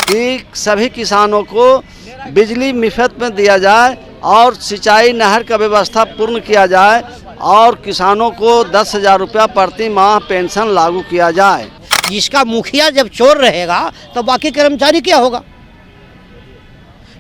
कि सभी किसानों को बिजली मुफ्त में दिया जाए और सिंचाई नहर का व्यवस्था पूर्ण किया जाए और किसानों को 10,000 रुपया प्रति माह पेंशन लागू किया जाए। इसका मुखिया जब चोर रहेगा तो बाकी कर्मचारी क्या होगा?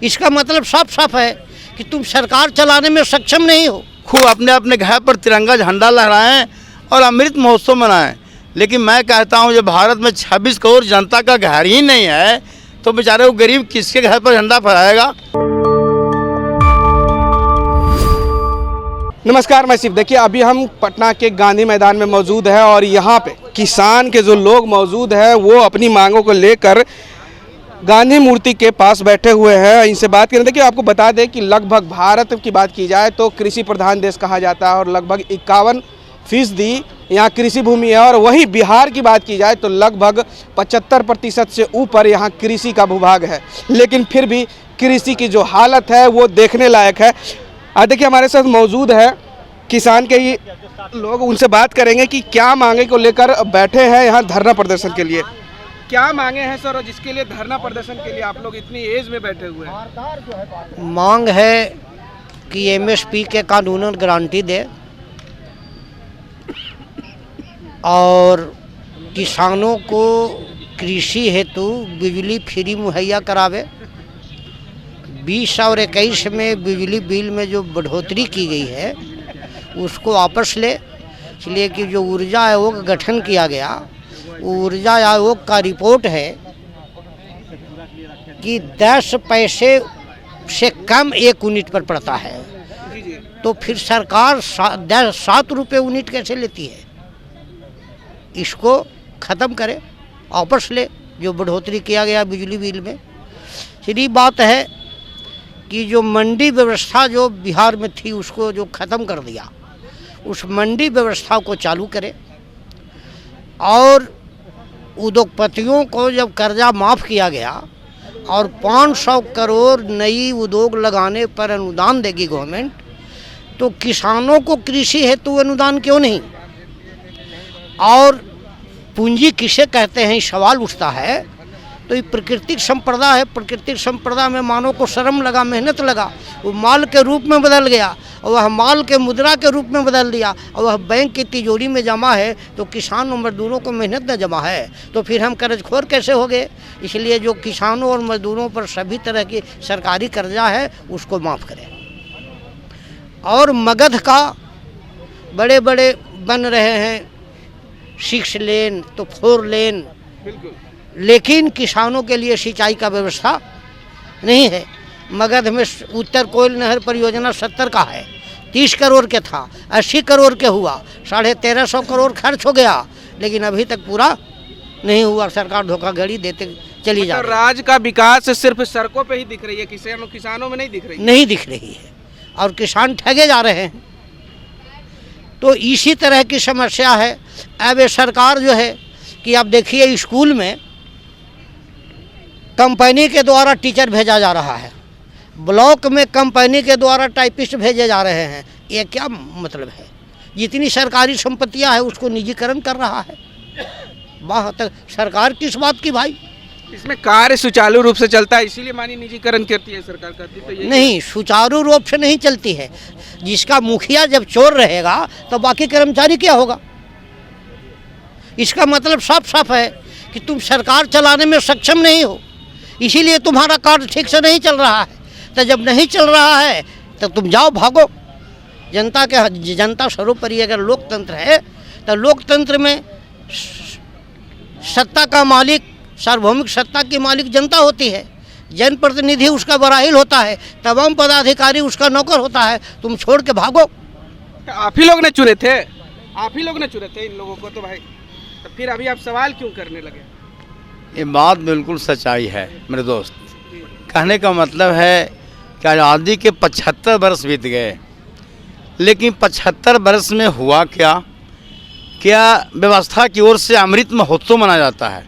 इसका मतलब साफ साफ है कि तुम सरकार चलाने में सक्षम नहीं हो। खूब अपने अपने घर पर तिरंगा झंडा लहराएं और अमृत महोत्सव मनाएं, लेकिन मैं कहता हूं जब भारत में 26 करोड़ जनता का घर ही नहीं है तो बेचारे वो गरीब किसके घर पर झंडा फहराएगा। नमस्कार, मैं शिव। देखिए, अभी हम पटना के गांधी मैदान में मौजूद है और यहाँ पे किसान के जो लोग मौजूद हैं वो अपनी मांगों को लेकर गांधी मूर्ति के पास बैठे हुए हैं। इनसे बात करें। देखिए, आपको बता दें कि लगभग भारत की बात की जाए तो कृषि प्रधान देश कहा जाता है और लगभग 51% यहाँ कृषि भूमि है। और वही बिहार की बात की जाए तो लगभग 75% से ऊपर यहाँ कृषि का भूभाग है, लेकिन फिर भी कृषि की जो हालत है वो देखने लायक है। देखिए, हमारे साथ मौजूद है किसान के ही लोग, उनसे बात करेंगे कि क्या मांगे को लेकर बैठे हैं यहाँ धरना प्रदर्शन के लिए। क्या मांगे हैं सर, और जिसके लिए धरना प्रदर्शन के लिए आप लोग इतनी एज में बैठे हुए हैं? मांग है कि एमएसपी के कानूनन गारंटी दे और किसानों को कृषि हेतु बिजली फ्री मुहैया करावे। 20 और 21 में बिजली बिल में जो बढ़ोतरी की गई है उसको वापस ले, इसलिए कि जो ऊर्जा आयोग का गठन किया गया, ऊर्जा आयोग का रिपोर्ट है कि 10 पैसे से कम 1 यूनिट पर पड़ता है, तो फिर सरकार 7 रुपये यूनिट कैसे लेती है? इसको ख़त्म करे, वापस ले जो बढ़ोतरी किया गया बिजली बिल में। सीधी बात है कि जो मंडी व्यवस्था जो बिहार में थी उसको जो ख़त्म कर दिया, उस मंडी व्यवस्था को चालू करे और उद्योगपतियों को जब कर्जा माफ़ किया गया और 500 करोड़ नई उद्योग लगाने पर अनुदान देगी गवर्नमेंट, तो किसानों को कृषि हेतु अनुदान क्यों नहीं? और पूंजी किसे कहते हैं सवाल उठता है। तो ये प्राकृतिक संपदा है। प्राकृतिक संपदा में मानव को श्रम लगा, मेहनत लगा, वो माल के रूप में बदल गया और वह माल के मुद्रा के रूप में बदल दिया और वह बैंक की तिजोरी में जमा है, तो किसान और मजदूरों को मेहनत न जमा है तो फिर हम कर्जखोर कैसे हो गए? इसलिए जो किसानों और मजदूरों पर सभी तरह की सरकारी कर्जा है उसको माफ़ करें। और मगध का बड़े बड़े बन रहे हैं 6 लेन तो 4 लेन, लेकिन किसानों के लिए सिंचाई का व्यवस्था नहीं है। मगध में उत्तर कोयल नहर परियोजना 70 का है, 30 करोड़ के था, 80 करोड़ के हुआ, 1350 करोड़ खर्च हो गया, लेकिन अभी तक पूरा नहीं हुआ। सरकार धोखाधड़ी देते चली जा रही है। राज्य का विकास सिर्फ सड़कों पे ही दिख रही है, किसानों में नहीं दिख रही, नहीं दिख रही है और किसान ठगे जा रहे हैं। तो इसी तरह की समस्या है। अब ये सरकार जो है कि आप देखिए स्कूल में कंपनी के द्वारा टीचर भेजा जा रहा है, ब्लॉक में कंपनी के द्वारा टाइपिस्ट भेजे जा रहे हैं। ये क्या मतलब है? जितनी सरकारी संपत्तियां है उसको निजीकरण कर रहा है। वहाँ तक सरकार किस बात की भाई? इसमें कार्य सुचारू रूप से चलता है, इसीलिए मानी निजीकरण करती है सरकार, करती तो यही नहीं, सुचारू रूप से नहीं चलती है। जिसका मुखिया जब चोर रहेगा तो बाकी कर्मचारी क्या होगा? इसका मतलब साफ साफ है कि तुम सरकार चलाने में सक्षम नहीं हो, इसीलिए तुम्हारा कार्य ठीक से नहीं चल रहा है। तो जब नहीं चल रहा है तो तुम जाओ, भागो। जनता सर्वोपरि अगर लोकतंत्र है तो लोकतंत्र में सत्ता का मालिक, सार्वभौमिक सत्ता की मालिक जनता होती है, जनप्रतिनिधि उसका बराहिल होता है, तमाम पदाधिकारी उसका नौकर होता है। तुम छोड़ के भागो। आप ही लोग ने चुने थे, आप ही लोग ने चुने थे इन लोगों को, तो भाई तो फिर अभी आप सवाल क्यों करने लगे? ये बात बिल्कुल सच्चाई है मेरे दोस्त। कहने का मतलब है कि आज़ादी के 75 वर्ष बीत गए, लेकिन 75 वर्ष में हुआ क्या? क्या व्यवस्था की ओर से अमृत महोत्सव मनाया जाता है।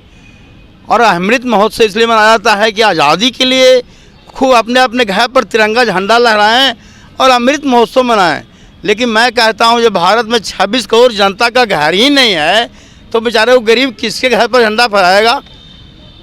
और अमृत महोत्सव इसलिए मनाया जाता है कि आज़ादी के लिए खूब अपने अपने घर पर तिरंगा झंडा लहराएं और अमृत महोत्सव मनाएं, लेकिन मैं कहता हूं जब भारत में 26 करोड़ जनता का घर ही नहीं है तो बेचारे वो गरीब किसके घर पर झंडा फहराएगा?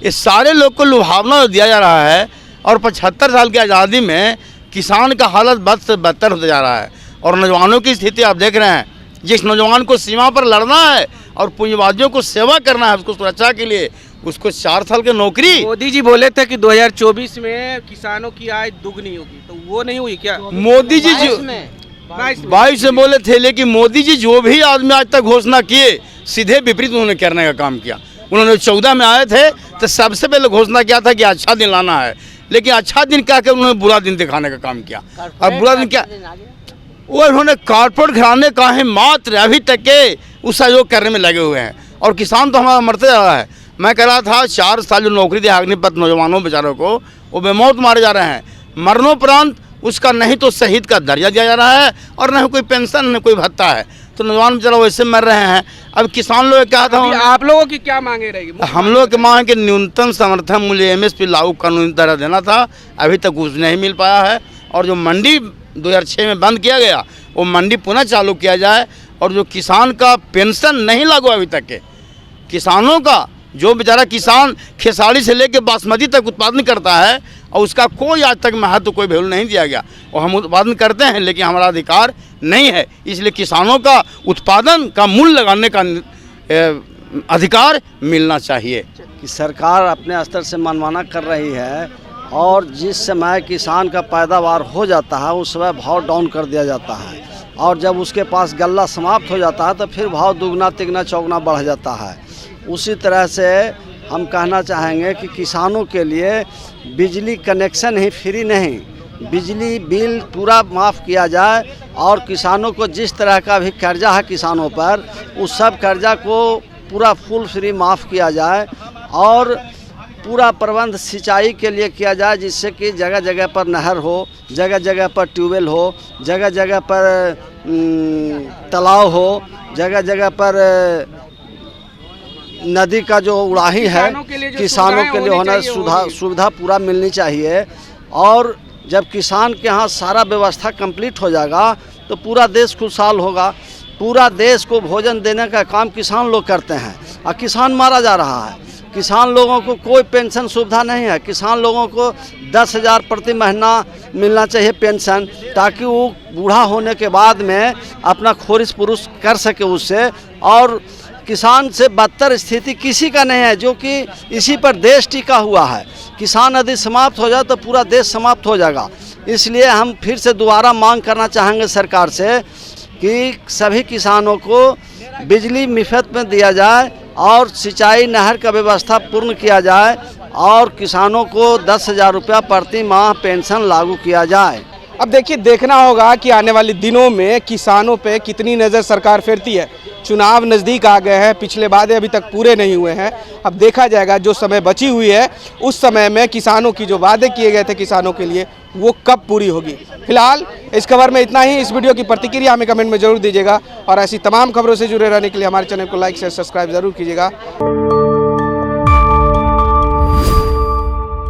ये सारे लोग को लुभावना दिया जा रहा है और 75 साल की आज़ादी में किसान का हालत बद से बदतर होता जा रहा है। और नौजवानों की स्थिति आप देख रहे हैं, जिस नौजवान को सीमा पर लड़ना है और पूंजीवादियों को सेवा करना है, उसको सुरक्षा के लिए, उसको 4 साल की नौकरी। मोदी जी बोले थे कि 2024 में किसानों की आय दुगनी होगी, तो वो नहीं हुई क्या? मोदी जी जो 22 में बोले थे, लेकिन मोदी जी जो भी आदमी आज तक घोषणा किए सीधे विपरीत उन्होंने करने का काम किया। उन्होंने 14 में आए थे तो सबसे पहले घोषणा किया था कि अच्छा दिन लाना है, लेकिन अच्छा दिन क्या कर उन्होंने बुरा दिन दिखाने का काम किया। और बुरा दिन क्या, वो उन्होंने कारपोरेट घराने का है मात्र अभी तक के उस सहयोग करने में लगे हुए हैं। और किसान तो हमारा मरते जा रहा है। मैं कह रहा था 4 साल जो नौकरी दी अग्निपथ नौजवानों बेचारों को, वो बेमौत मारे जा रहे हैं। मरणोपरांत उसका नहीं तो शहीद का दर्जा दिया जा रहा है और न कोई पेंशन न कोई भत्ता है, तो नौजवान बेचारा वैसे मर रहे हैं। अब किसान लोग क्या था, आप लोगों की क्या मांगे रहेगी? हम लोग की मांग कि न्यूनतम समर्थन मूल्य MSP लागू कानूनी तरह देना था, अभी तक कुछ नहीं मिल पाया है। और जो मंडी 2006 में बंद किया गया, वो मंडी पुनः चालू किया जाए। और जो किसान का पेंशन नहीं लागू अभी तक के किसानों का, जो बेचारा किसान खेसारी से लेकर बासमती तक उत्पादन करता है और उसका कोई आज तक महत्व कोई वैल्यू नहीं दिया गया। और हम उत्पादन करते हैं लेकिन हमारा अधिकार नहीं है, इसलिए किसानों का उत्पादन का मूल्य लगाने का अधिकार मिलना चाहिए। कि सरकार अपने स्तर से मनमाना कर रही है और जिस समय किसान का पैदावार हो जाता है उस समय भाव डाउन कर दिया जाता है, और जब उसके पास गल्ला समाप्त हो जाता है तो फिर भाव दुगना तिगना चौगुना बढ़ जाता है। उसी तरह से हम कहना चाहेंगे कि किसानों के लिए बिजली कनेक्शन ही फ्री नहीं, बिजली बिल पूरा माफ़ किया जाए और किसानों को जिस तरह का भी कर्जा है किसानों पर, उस सब कर्जा को पूरा फुल फ्री माफ़ किया जाए और पूरा प्रबंध सिंचाई के लिए किया जाए, जिससे कि जगह जगह पर नहर हो, जगह जगह पर ट्यूबवेल हो, जगह जगह पर तालाब हो, जगह जगह पर नदी का जो उड़ाही है किसानों के लिए होना सुविधा पूरा मिलनी चाहिए। और जब किसान के यहाँ सारा व्यवस्था कंप्लीट हो जाएगा तो पूरा देश खुशहाल होगा। पूरा देश को भोजन देने का काम किसान लोग करते हैं और किसान मारा जा रहा है। किसान लोगों को कोई पेंशन सुविधा नहीं है। किसान लोगों को 10,000 प्रति महीना मिलना चाहिए पेंशन, ताकि वो बूढ़ा होने के बाद में अपना खोरिस पुरुष कर सके उससे। और किसान से बदतर स्थिति किसी का नहीं है, जो कि इसी पर देश टिका हुआ है। किसान यदि समाप्त हो जाए तो पूरा देश समाप्त हो जाएगा। इसलिए हम फिर से दोबारा मांग करना चाहेंगे सरकार से कि सभी किसानों को बिजली मुफ्त में दिया जाए और सिंचाई नहर का व्यवस्था पूर्ण किया जाए और किसानों को 10,000 रुपया प्रति माह पेंशन लागू किया जाए। अब देखिए, देखना होगा कि आने वाले दिनों में किसानों पे कितनी नज़र सरकार फेरती है। चुनाव नज़दीक आ गए हैं, पिछले वादे अभी तक पूरे नहीं हुए हैं। अब देखा जाएगा जो समय बची हुई है उस समय में किसानों की जो वादे किए गए थे किसानों के लिए वो कब पूरी होगी। फिलहाल इस खबर में इतना ही। इस वीडियो की प्रतिक्रिया हमें कमेंट में जरूर दीजिएगा और ऐसी तमाम खबरों से जुड़े रहने के लिए हमारे चैनल को लाइक शेयर सब्सक्राइब जरूर कीजिएगा।